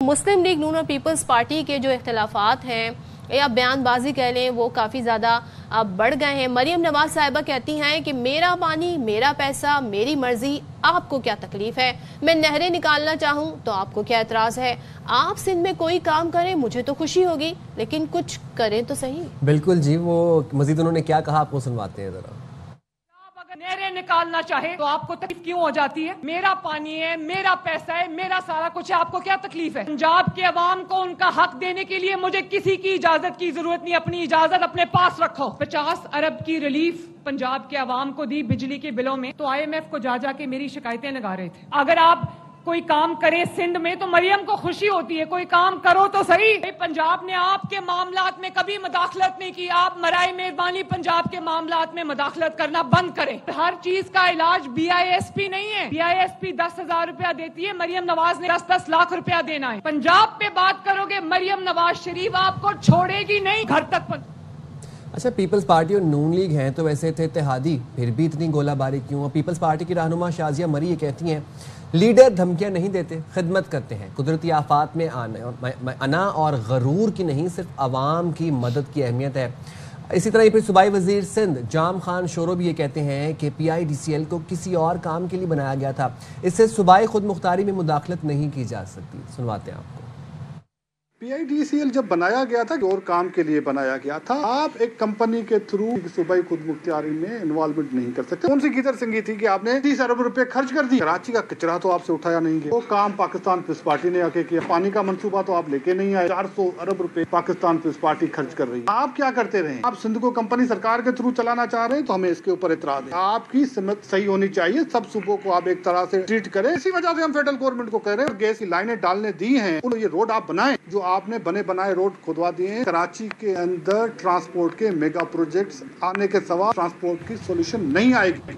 مسلم league نون اور Peoples party کے جو اختلافات ہیں یا بیان بازی کہہ لیں وہ کافی زیادہ بڑھ گئے ہیں. مریم نواز صاحبہ کہتی ہیں کہ میرا پانی میرا پیسہ میری مرضی, آپ کو کیا تکلیف ہے؟ میں نہریں نکالنا چاہوں تو آپ کو کیا اعتراض ہے؟ آپ سندھ میں کوئی کام کریں مجھے تو خوشی ہوگی, لیکن کچھ کریں تو صحیح. بالکل جی, وہ مزید انہوں نے کیا کہا آپ کو سنواتے ہیں ذرا. نہریں نکالنا چاہے تو آپ کو تکلیف کیوں ہو جاتی ہے؟ میرا پانی ہے, میرا پیسہ ہے, میرا سارا کچھ ہے, آپ کو کیا تکلیف ہے؟ پنجاب کے عوام کو ان کا حق دینے کے لیے مجھے کسی کی اجازت کی ضرورت نہیں, اپنی اجازت اپنے پاس رکھو. 50 ارب کی ریلیف پنجاب کے عوام کو دی بجلی کے بلوں میں, تو IMF کو جا کے میری شکایتیں لگا رہے تھے. اگر آپ کوئی کام کرے سندھ میں تو مریم کو خوشی ہوتی ہے, کوئی کام کرو تو صحیح. پنجاب نے آپ کے معاملات میں کبھی مداخلت نہیں کی, آپ برائے مہربانی پنجاب کے معاملات میں مداخلت کرنا بند کریں. ہر چیز کا علاج BISP نہیں ہے. BISP 10,000 روپیہ دیتی ہے, مریم نواز نے 10 لاکھ روپیہ دینا ہے. پنجاب پہ بات کرو گے مریم نواز شریف آپ کو چھوڑے گی نہیں گھر تک. اچھا, پیپلز پارٹی اور نون لیگ ہیں تو ویسے تھے اتحادی, پھر بھی اتنی گولہ باری کیوں؟ پیپلز پارٹی کی رہنما شازیہ مری یہ کہتی ہیں لیڈر دھمکیاں نہیں دیتے, خدمت کرتے ہیں. قدرتی آفات میں انا اور غرور کی نہیں, صرف عوام کی مدد کی اہمیت ہے. اسی طرح پھر صوبائی وزیر سندھ جام خان شورو بھی یہ کہتے ہیں کہ PIDCL کو کسی اور کام کے لیے بنایا گیا تھا, اس سے صوبائی خود مختاری میں مداخلت نہیں کی جا سکتی. سنواتے ہیں آپ کو. PIDCL جب بنایا گیا تھا اور کام کے لیے بنایا گیا تھا. آپ ایک کمپنی کے تھرو صوبائی خود مختاری میں انوالومنٹ نہیں کر سکتے. کون سی کدھر سنگی تھی کہ آپ نے 30 ارب روپے خرچ کر دی؟ کراچی کا کچرا تو آپ سے اٹھایا نہیں گیا, وہ کام پاکستان پیپلز پارٹی نے آ کے کیا. پانی کا منصوبہ تو آپ لے کے نہیں آئے. 400 ارب روپے پاکستان پیپلز پارٹی خرچ کر رہی ہے. آپ کیا کرتے رہے؟ آپ سندھ کو کمپنی سرکار کے تھرو چلانا چاہ رہے ہیں تو ہمیں اس کے اوپر اعتراض ہے. آپ کی سمت صحیح ہونی چاہیے, سب صوبوں کو آپ ایک طرح سے ٹریٹ کریں. اسی وجہ سے ہم فیڈرل گورنمنٹ کو کہہ رہے ہیں گیس کی لائنیں ڈالنے دی ہیں, یہ روڈ آپ بنائیں جو آپ نے بنائے روڈ کھدوا دیے ہیں. کراچی کے اندر ٹرانسپورٹ کے میگا پروجیکٹس آنے کے سوا ٹرانسپورٹ کی سولوشن نہیں آئے گی.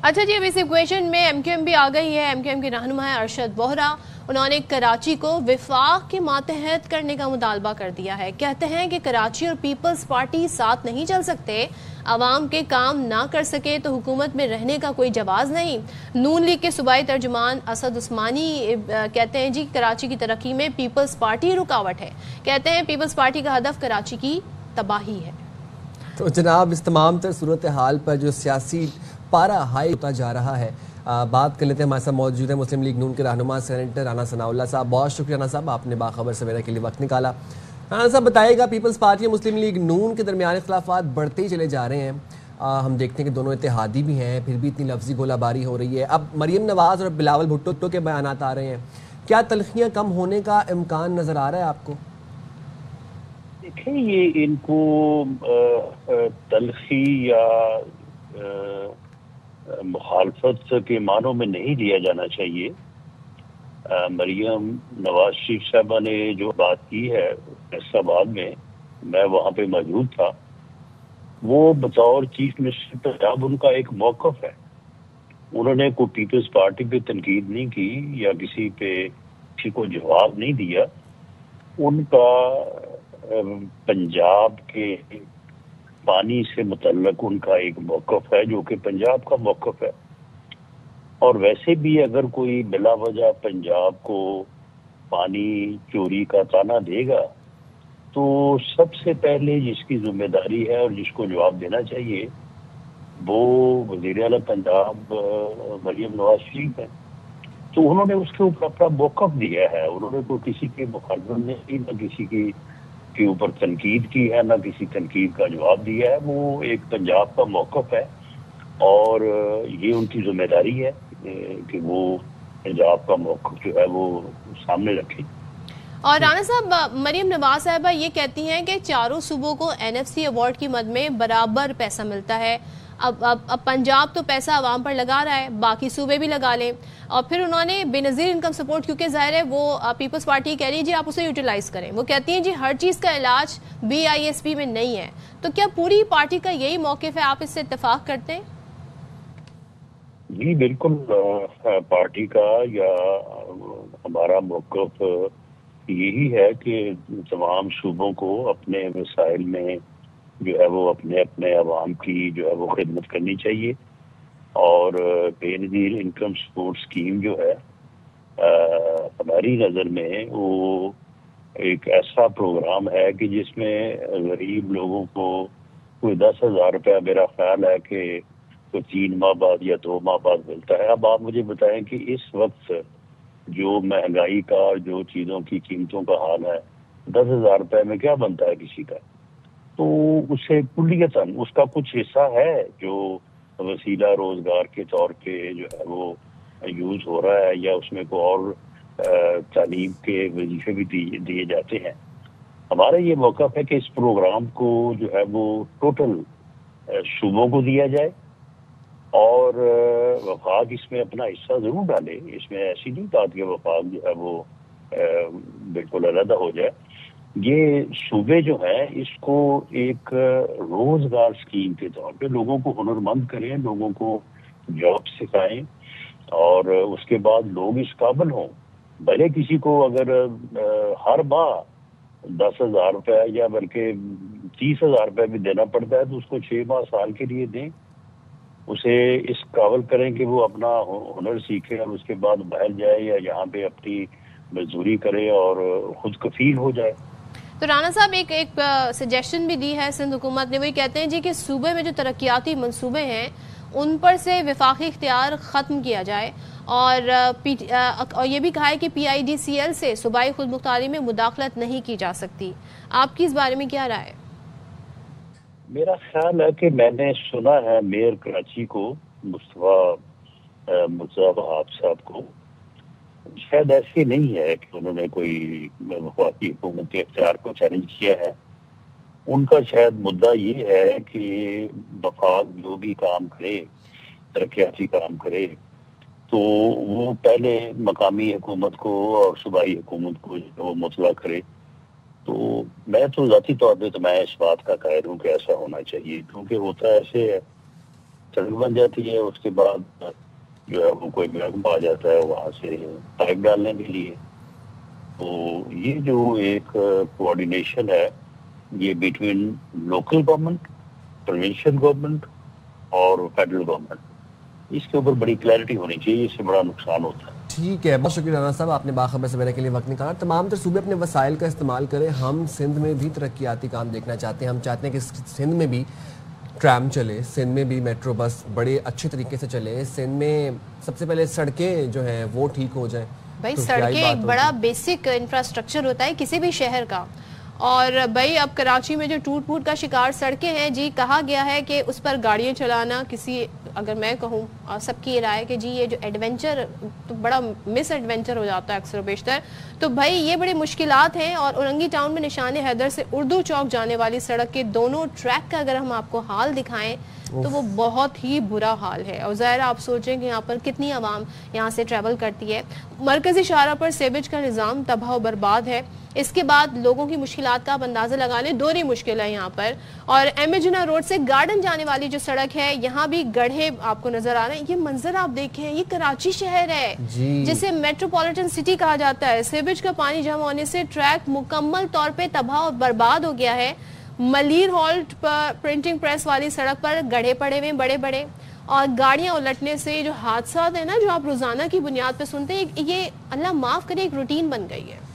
اچھا جی, اب اس ایکویشن میں MQM بھی آ گئی ہے. MQM کے رہنما ہے ارشد بوہرا, انہوں نے کراچی کو وفاق کے ماتحت کرنے کا مطالبہ کر دیا ہے. کہتے ہیں کہ کراچی اور پیپلز پارٹی ساتھ نہیں چل سکتے, عوام کے کام نہ کر سکے تو حکومت میں رہنے کا کوئی جواز نہیں. نون لیگ کے صوبائی ترجمان اسد عثمانی کہتے ہیں جی کراچی کی ترقی میں پیپلز پارٹی رکاوٹ ہے. کہتے ہیں پیپلز پارٹی کا ہدف کراچی کی تباہی ہے. تو جناب, اس تمام تر صورتحال پر جو سیاسی پارا ہائی ہوتا جا رہا ہے, بات کر لیتے ہیں. ہمارے ساتھ موجود ہیں مسلم لیگ نون کے رہنما سینیٹر رانا ثناء اللہ صاحب. بہت شکریہ رانا صاحب, آپ نے باخبر سویرا کے لیے وقت نکالا. رانا صاحب بتائے گا, پیپلز پارٹی اور مسلم لیگ نون کے درمیان اختلافات بڑھتے ہی چلے جا رہے ہیں. ہم دیکھتے ہیں کہ دونوں اتحادی بھی ہیں, پھر بھی اتنی لفظی گولہ باری ہو رہی ہے. اب مریم نواز اور بلاول بھٹو کے بیانات آ رہے ہیں, کیا تلخیاں کم ہونے کا امکان نظر آ رہا ہے آپ کو؟ دیکھیں, یہ ان کو تلخی یا مخالفت کے معنوں میں نہیں لیا جانا چاہیے. مریم نواز شریف صاحبہ نے جو بات کی ہے فیصلہ آباد میں وہاں پہ موجود تھا, وہ بطور چیف منسٹر پنجاب ان کا ایک موقف ہے. انہوں نے کوئی پیپلز پارٹی پہ تنقید نہیں کی یا کسی کو جواب نہیں دیا. ان کا پنجاب کے پانی سے متعلق ان کا ایک موقف ہے جو کہ پنجاب کا موقف ہے. اور ویسے بھی اگر کوئی بلا وجہ پنجاب کو پانی چوری کا تانا دے گا تو سب سے پہلے جس کی ذمہ داری ہے اور جس کو جواب دینا چاہیے وہ وزیر اعلیٰ پنجاب مریم نواز شریف ہے. تو انہوں نے اس کے اوپر اپنا موقف دیا ہے. انہوں نے کوئی کسی کی مخالفت نہیں کی, نہ کسی کے اوپر تنقید کی ہے, نہ کسی تنقید کا جواب دیا ہے. وہ ایک پنجاب کا موقف ہے اور یہ ان کی ذمہ داری ہے کہ وہ پنجاب کا موقف جو ہے وہ سامنے رکھیں. اور رانا صاحب, مریم نواز صاحبہ یہ کہتی ہیں کہ چاروں صوبوں کو NFC ایوارڈ کی مد میں برابر پیسہ ملتا ہے. اب پنجاب تو پیسہ عوام پر لگا رہا ہے, باقی صوبے بھی لگا لیں. اور پھر انہوں نے بے نظیر انکم سپورٹ, کیونکہ ظاہر ہے وہ پیپلز پارٹی کہہ رہی ہے جی آپ اسے یوٹیلائز کریں. وہ کہتی ہیں جی ہر چیز کا علاج BISP میں نہیں ہے. تو کیا پوری پارٹی کا یہی موقف ہے, آپ اس سے اتفاق کرتے ہیں؟ جی بالکل, پارٹی کا یا ہمارا موقف یہی ہے کہ تمام صوبوں کو اپنے وسائل میں جو ہے وہ اپنے عوام کی جو ہے وہ خدمت کرنی چاہیے. اور بے نظیر انکم سپورٹ اسکیم جو ہے ہماری نظر میں وہ ایک ایسا پروگرام ہے کہ جس میں غریب لوگوں کو کوئی 10,000 روپیہ میرا خیال ہے کہ کوئی 3 ماہ بعد یا 2 ماہ بعد ملتا ہے. اب آپ مجھے بتائیں کہ اس وقت جو مہنگائی کا اور جو چیزوں کی قیمتوں کا حال ہے 10,000 روپے میں کیا بنتا ہے کسی کا؟ تو اسے کلیتاً اس کا کچھ حصہ ہے جو وسیلہ روزگار کے طور پہ جو ہے وہ یوز ہو رہا ہے، یا اس میں کوئی اور تعلیم کے وظیفے بھی دیے جاتے ہیں. ہمارا یہ موقف ہے کہ اس پروگرام کو جو ہے وہ ٹوٹل صوبوں کو دیا جائے، اور وفاق اس میں اپنا حصہ ضرور ڈالے. اس میں ایسی نہیں بات کہ وفاق جو ہے وہ بالکل علیحدہ ہو جائے. یہ صوبے جو ہیں اس کو ایک روزگار اسکیم کے طور پہ لوگوں کو ہنرمند کریں، لوگوں کو جاب سکھائیں، اور اس کے بعد لوگ اس قابل ہوں. بھلے کسی کو اگر ہر ماہ 10,000 روپے یا بلکہ 30,000 روپے بھی دینا پڑتا ہے تو اس کو 6 ماہ سال کے لیے دیں، اسے اس قابل کریں کہ وہ اپنا ہنر سیکھے اور اس کے بعد باہر جائے یا یہاں پہ اپنی مزدوری کرے اور خود کفیل ہو جائے. تو رانا صاحب ایک سجیشن بھی دی ہے سندھ حکومت نے، وہی کہتے ہیں جی کہ صوبے میں جو ترقیاتی منصوبے ہیں ان پر سے وفاقی اختیار ختم کیا جائے، اور یہ بھی کہا ہے کہ PIDCL سے صوبائی خود مختاری میں مداخلت نہیں کی جا سکتی. آپ کی اس بارے میں کیا رائے؟ میرا خیال ہے کہ میں نے سنا ہے میئر کراچی کو مصطفیٰ مرزا وہاب صاحب کو، شاید ایسے نہیں ہے کہ انہوں نے کوئی وفاقی حکومت کے اختیار کو چیلنج کیا ہے. ان کا شاید مدعا یہ ہے کہ وفاق جو بھی کام کرے، ترقیاتی کام کرے، تو وہ پہلے مقامی حکومت کو اور صوبائی حکومت کو وہ مطلع کرے. تو میں تو ذاتی طور پہ تو میں اس بات کا قائل ہوں کہ ایسا ہونا چاہیے، کیونکہ ہوتا ایسے ہے سڑک بن جاتی ہے، اس کے بعد جو ہے وہ کوئی محکمہ آ جاتا ہے وہاں سے پائپ ڈالنے کے لیے. تو یہ جو ایک کوآرڈینیشن ہے یہ between local government, provincial government اور فیڈرل گورنمنٹ، اس کے اوپر بڑی کلیئرٹی ہونی چاہیے، اس سے بڑا نقصان ہوتا ہے. ٹھیک ہے، بہت شکریہ رانا صاحب، آپ نے باخبر سویرے کے لیے وقت نکالا. تمام تر صوبے اپنے وسائل کا استعمال کریں. ہم سندھ میں بھی ترقیاتی کام دیکھنا چاہتے ہیں. ہم چاہتے ہیں کہ سندھ میں بھی ٹرام چلے، سندھ میں بھی میٹرو بس بڑے اچھے طریقے سے چلے. سندھ میں سب سے پہلے سڑکیں جو ہیں وہ ٹھیک ہو جائیں. بھائی سڑکیں ایک بڑا بیسک انفراسٹرکچر ہوتا ہے کسی بھی شہر کا، اور بھائی اب کراچی میں جو ٹوٹ پھوٹ کا شکار سڑکیں ہیں جی، کہا گیا ہے کہ اس پر گاڑیاں چلانا کسی، اگر میں کہوں سب کی رائے کہ جی یہ جو ایڈونچر تو بڑا مس ایڈونچر ہو جاتا ہے اکثر و بیشتر. تو بھائی یہ بڑی مشکلات ہیں. اور اورنگی ٹاؤن میں نشان حیدر سے اردو چوک جانے والی سڑک کے دونوں ٹریک کا اگر ہم آپ کو حال دکھائیں تو وہ بہت ہی برا حال ہے. اور ظاہر آپ سوچیں کہ یہاں پر کتنی عوام یہاں سے ٹریول کرتی ہے. مرکزی شاہراہ پر سیویج کا نظام تباہ و برباد ہے. اس کے بعد لوگوں کی مشکلات کا آپ اندازہ لگا لیں، دوہری مشکل ہے یہاں پر. اور ایم اے جناح روڈ سے گارڈن جانے والی جو سڑک ہے یہاں بھی گڑھے آپ کو نظر آ رہے ہیں. یہ منظر آپ دیکھیں، یہ کراچی شہر ہے جسے میٹروپولیٹن سٹی کہا جاتا ہے. سیویج کا پانی جمع ہونے سے ٹریک مکمل طور پہ تباہ اور برباد ہو گیا ہے. ملیر ہالٹ پر پرنٹنگ پریس والی سڑک پر گڑھے پڑے ہوئے بڑے بڑے، اور گاڑیاں الٹنے سے جو حادثات ہیں نا جو آپ روزانہ کی بنیاد پہ سنتے ہیں، یہ اللہ معاف کرے ایک روٹین بن گئی ہے.